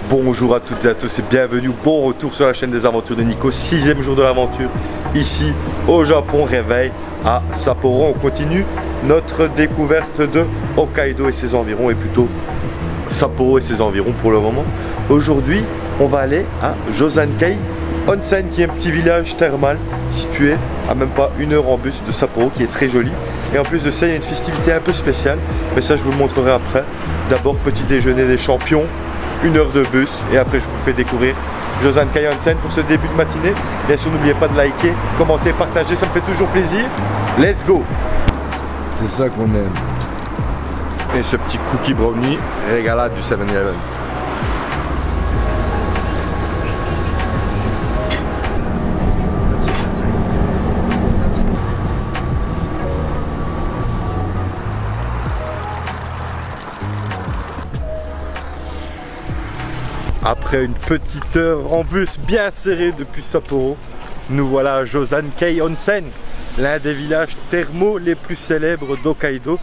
Bonjour à toutes et à tous et bienvenue, bon retour sur la chaîne des aventures de Nico, 6e jour de l'aventure ici au Japon, réveil à Sapporo. On continue notre découverte de Hokkaido et ses environs, et plutôt Sapporo et ses environs pour le moment. Aujourd'hui on va aller à Josankei Onsen, qui est un petit village thermal situé à même pas 1 heure en bus de Sapporo, qui est très joli. Et en plus de ça il y a une festivité un peu spéciale, mais ça je vous le montrerai après. D'abord petit déjeuner des champions, 1 heure de bus, et après je vous fais découvrir Josankei Onsen pour ce début de matinée. Bien sûr n'oubliez pas de liker, commenter, partager, ça me fait toujours plaisir. Let's go. C'est ça qu'on aime. Et ce petit cookie brownie régalade du 7-Eleven. Après une petite heure en bus bien serré depuis Sapporo, nous voilà à Josankei Onsen, l'un des villages thermaux les plus célèbres d'Hokkaido,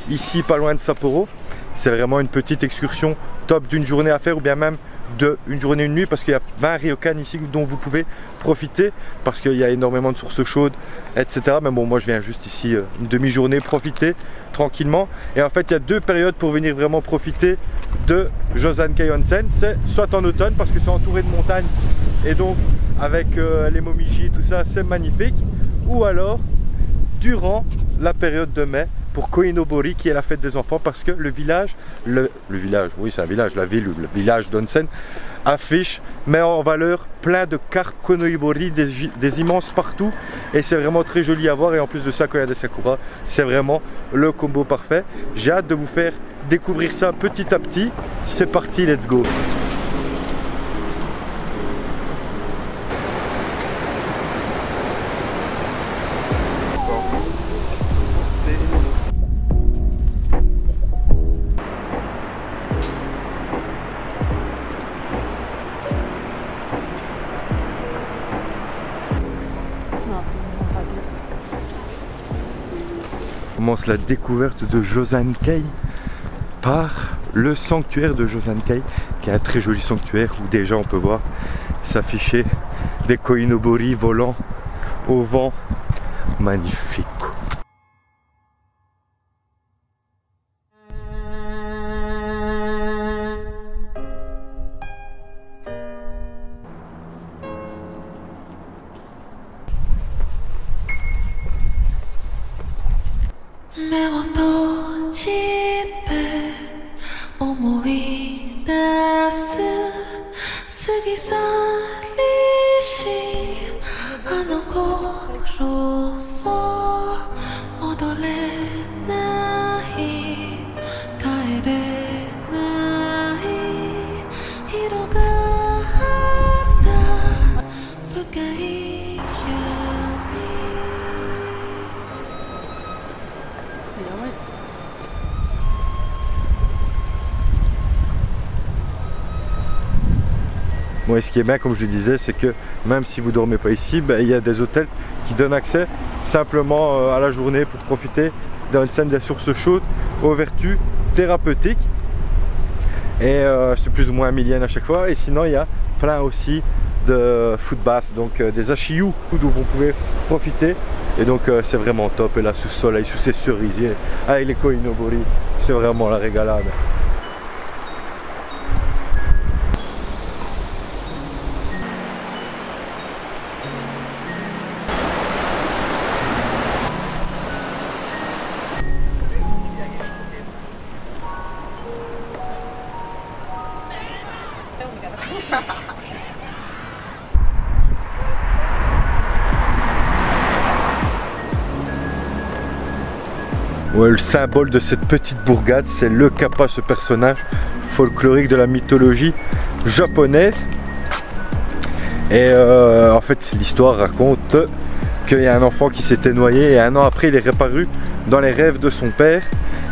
ici pas loin de Sapporo. C'est vraiment une petite excursion top d'une journée à faire, ou bien même d'une journée, une nuit, parce qu'il y a 20 ryokan ici dont vous pouvez profiter, parce qu'il y a énormément de sources chaudes, etc. Mais bon, moi je viens juste ici une demi-journée profiter tranquillement. Et en fait il y a 2 périodes pour venir vraiment profiter de Josankei Onsen. C'est soit en automne parce que c'est entouré de montagnes et donc avec les momiji et tout ça c'est magnifique, ou alors durant la période de mai pour Koinobori, qui est la fête des enfants, parce que le village, oui c'est un village, la ville ou le village d'Onsen affiche, met en valeur plein de carpes Koinobori, des immenses partout, et c'est vraiment très joli à voir. Et en plus de ça, quand il y a des sakura, c'est vraiment le combo parfait. J'ai hâte de vous faire découvrir ça petit à petit. C'est parti, let's go. On commence la découverte de Josankei par le sanctuaire de Josankei, qui est un très joli sanctuaire où déjà on peut voir s'afficher des Koinobori volants au vent. Magnifique. Bon, et ce qui est bien, comme je le disais, c'est que même si vous dormez pas ici, il y a des hôtels qui donnent accès simplement à la journée pour profiter d'onsen, des sources chaudes aux vertus thérapeutiques. Et c'est plus ou moins 1000 yens à chaque fois. Et sinon, il y a plein aussi de food baths, donc des ashiyu d'où vous pouvez profiter. Et donc c'est vraiment top. Et là, sous soleil, sous ces cerisiers, avec les Koinobori, c'est vraiment la régalade. Ouais, le symbole de cette petite bourgade, c'est le kappa, ce personnage folklorique de la mythologie japonaise. Et en fait, l'histoire raconte qu'il y a un enfant qui s'était noyé, et 1 an après, il est réapparu dans les rêves de son père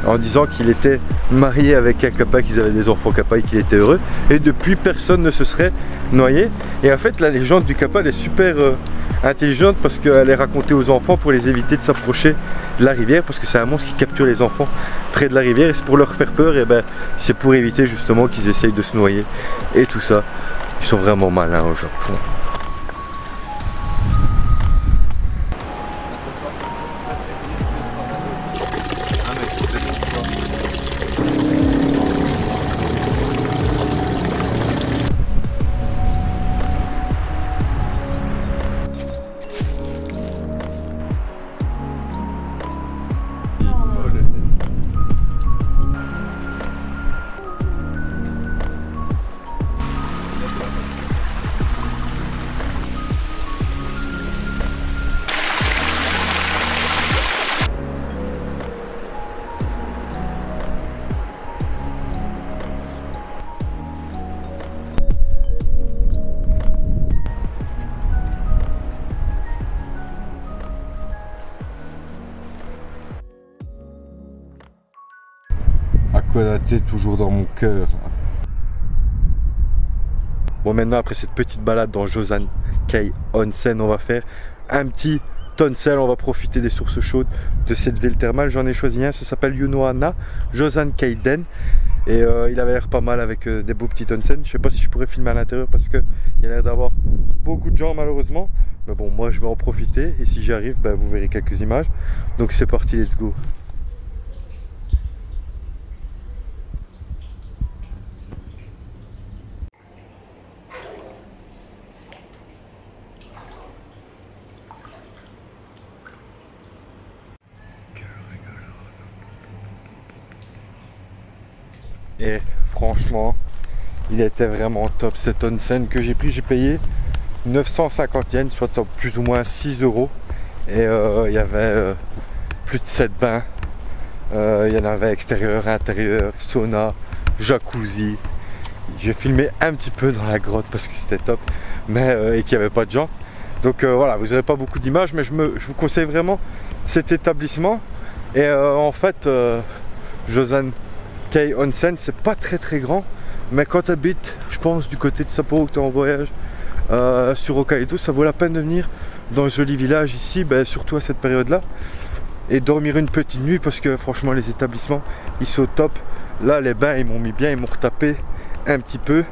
en disant qu'il était marié avec un kappa, qu'ils avaient des enfants kappa et qu'il était heureux. Et depuis, personne ne se serait noyé. Et en fait, la légende du kappa, elle est super intelligente, parce qu'elle est racontée aux enfants pour les éviter de s'approcher de la rivière parce que c'est un monstre qui capture les enfants près de la rivière et c'est pour leur faire peur et ben c'est pour éviter justement qu'ils essayent de se noyer et tout ça. Ils sont vraiment malins au Japon. Aquadaté toujours dans mon cœur. Bon, maintenant après cette petite balade dans Josan-kei Onsen, on va faire un petit tonsen. On va profiter des sources chaudes de cette ville thermale. J'en ai choisi un, ça s'appelle Yunohana Josan-kei-den. Et il avait l'air pas mal avec des beaux petits onsen. Je sais pas si je pourrais filmer à l'intérieur parce qu'il y a l'air d'avoir beaucoup de gens malheureusement. Mais bon, moi je vais en profiter et si j'y arrive, ben, vous verrez quelques images. Donc c'est parti, let's go. Et franchement, il était vraiment top cet onsen que j'ai pris. J'ai payé 950 yens, soit plus ou moins 6 euros. Et il y avait plus de 7 bains. Il y en avait extérieur, intérieur, sauna, jacuzzi. J'ai filmé un petit peu dans la grotte parce que c'était top, mais et qu'il n'y avait pas de gens. Donc voilà, vous n'aurez pas beaucoup d'images, mais je vous conseille vraiment cet établissement. Et en fait, Josan-kei Onsen, c'est pas très grand, mais quand tu habites, je pense, du côté de Sapporo, que tu es en voyage sur Hokkaido, ça vaut la peine de venir dans ce joli village ici, ben, surtout à cette période-là, et dormir une petite nuit parce que franchement, les établissements ils sont top. Là, les bains ils m'ont mis bien, ils m'ont retapé un petit peu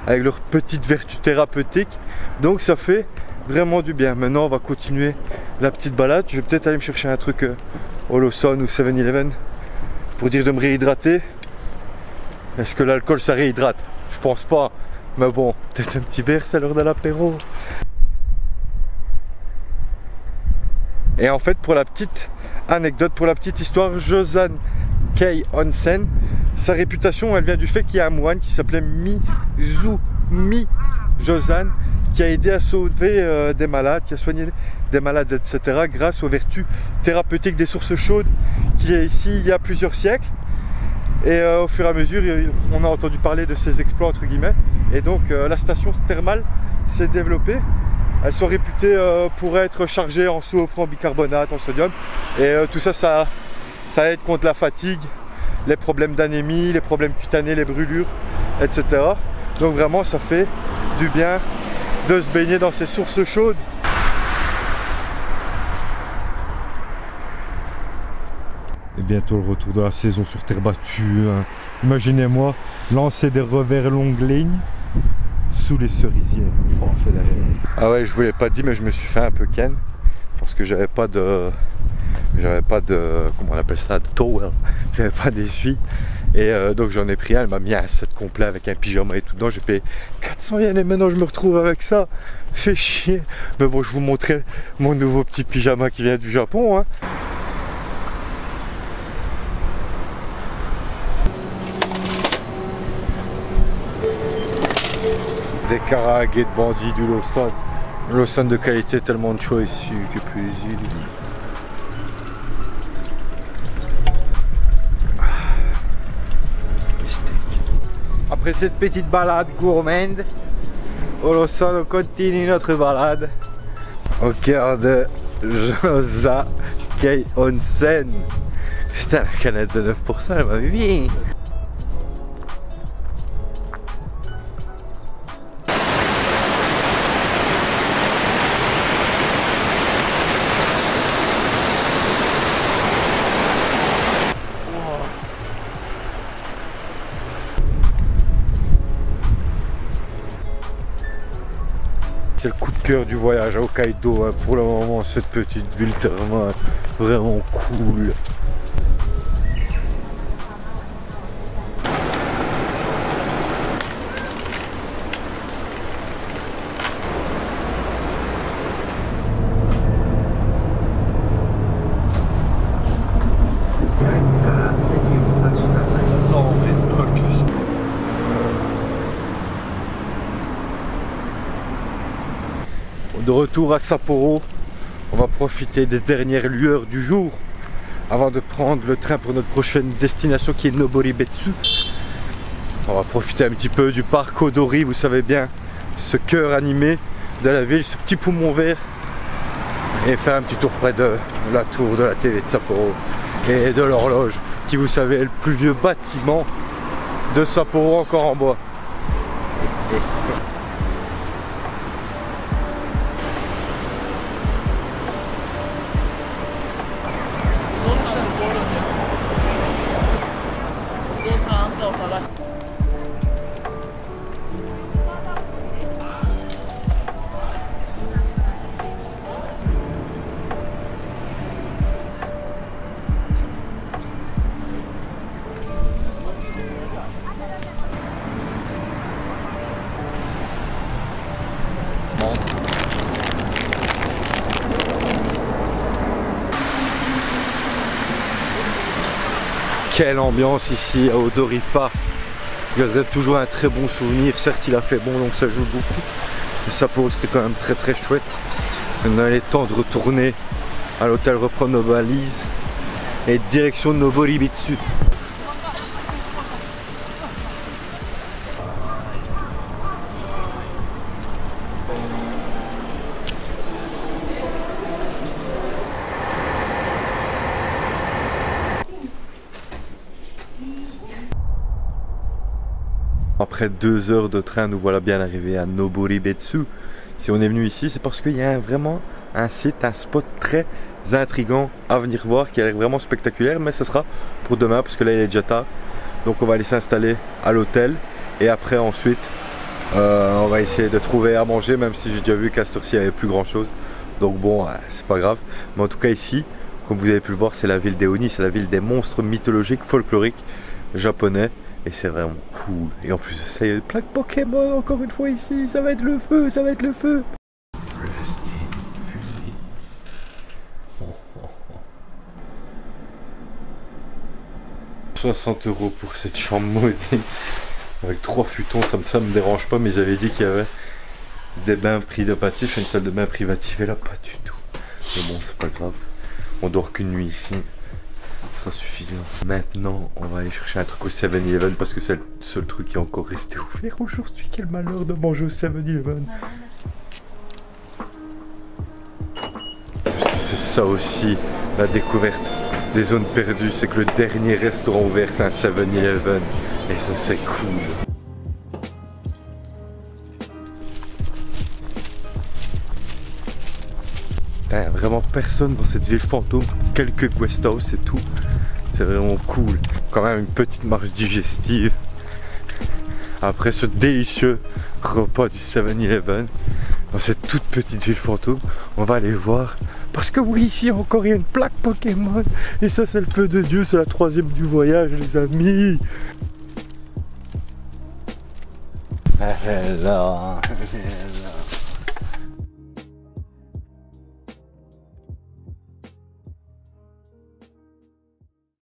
avec leur petite vertu thérapeutique, donc ça fait vraiment du bien. Maintenant, on va continuer la petite balade. Je vais peut-être aller me chercher un truc au Lawson ou 7-Eleven pour dire de me réhydrater. Est-ce que l'alcool ça réhydrate? Je pense pas, mais bon, peut-être un petit verre, c'est l'heure de l'apéro. Et en fait, pour la petite anecdote, pour la petite histoire, Josan-kei Onsen, sa réputation elle vient du fait qu'il y a un moine qui s'appelait Mizumi Josan qui a aidé à sauver des malades, qui a soigné des malades, etc. grâce aux vertus thérapeutiques des sources chaudes qui est ici il y a plusieurs siècles. Et au fur et à mesure, on a entendu parler de ses exploits entre guillemets. Et donc la station thermale s'est développée. Elles sont réputées pour être chargées en soufre, en bicarbonate, en sodium. Et tout ça, ça aide contre la fatigue, les problèmes d'anémie, les problèmes cutanés, les brûlures, etc. Donc vraiment, ça fait du bien de se baigner dans ces sources chaudes. Et bientôt le retour de la saison sur terre battue. Hein. Imaginez-moi lancer des revers longue ligne sous les cerisiers. Oh, ah ouais, je vous l'ai pas dit, mais je me suis fait un peu ken parce que j'avais pas de comment on appelle ça, de towel, j'avais pas d'essuie. Et donc j'en ai pris un, elle m'a mis un set complet avec un pyjama et tout dedans. J'ai payé 400 yens et maintenant je me retrouve avec ça. Fait chier. Mais bon, je vous montrais mon nouveau petit pyjama qui vient du Japon. Hein. Des karaage de bandits du Lawson. Lawson de qualité, tellement de choix ici que plaisir. Après cette petite balade gourmande, au Lawson, on continue notre balade au cœur de Josan-kei Onsen. Putain, la canette de 9%, elle m'a vu bien. c'est le coup de cœur du voyage à Hokkaido, hein, pour le moment, cette petite ville thermale, vraiment cool. De retour à Sapporo, on va profiter des dernières lueurs du jour avant de prendre le train pour notre prochaine destination qui est Noboribetsu. On va profiter un petit peu du parc Odori, vous savez bien, ce cœur animé de la ville, ce petit poumon vert, et faire un petit tour près de la tour de la TV de Sapporo et de l'horloge qui, vous savez, est le plus vieux bâtiment de Sapporo encore en bois. Quelle ambiance ici à Odori Park. Je garde toujours un très bon souvenir. Certes, il a fait bon, donc ça joue beaucoup. Mais Sapporo, c'était quand même très chouette. Maintenant, il est temps de retourner à l'hôtel, reprendre nos valises et direction de Noboribetsu. Après 2 heures de train, nous voilà bien arrivés à Noboribetsu. Si on est venu ici, c'est parce qu'il y a vraiment un site, un spot très intriguant à venir voir, qui a l'air vraiment spectaculaire, mais ce sera pour demain parce que là il est déjà tard. Donc on va aller s'installer à l'hôtel et après ensuite on va essayer de trouver à manger, même si j'ai déjà vu qu'à cette heure-ci il n'y avait plus grand chose. Donc bon, c'est pas grave. Mais en tout cas ici, comme vous avez pu le voir, c'est la ville des Oni, c'est la ville des monstres mythologiques, folkloriques, japonais. Et c'est vraiment cool. Et en plus de ça, il y a des plaques Pokémon encore une fois ici. Ça va être le feu, ça va être le feu. 60 € pour cette chambre moderne. Avec 3 futons, ça me dérange pas. Mais j'avais dit qu'il y avait des bains privatifs, une salle de bain privative. Et là, pas du tout. Mais bon, c'est pas grave. On dort qu'une nuit ici. Suffisant. Maintenant, on va aller chercher un truc au 7-Eleven parce que c'est le seul truc qui est encore resté ouvert aujourd'hui. Quel malheur de manger au 7-Eleven. Parce que c'est ça aussi la découverte des zones perdues, c'est que le dernier restaurant ouvert c'est un 7-Eleven et ça c'est cool. Il n'y a vraiment personne dans cette ville fantôme, quelques guest house et tout. C'est vraiment cool. Quand même une petite marche digestive. Après ce délicieux repas du 7-Eleven, dans cette toute petite ville fantôme, on va aller voir. Parce que oui, ici encore il y a une plaque Pokémon. Et ça c'est le feu de Dieu, c'est la 3e du voyage les amis. Hello.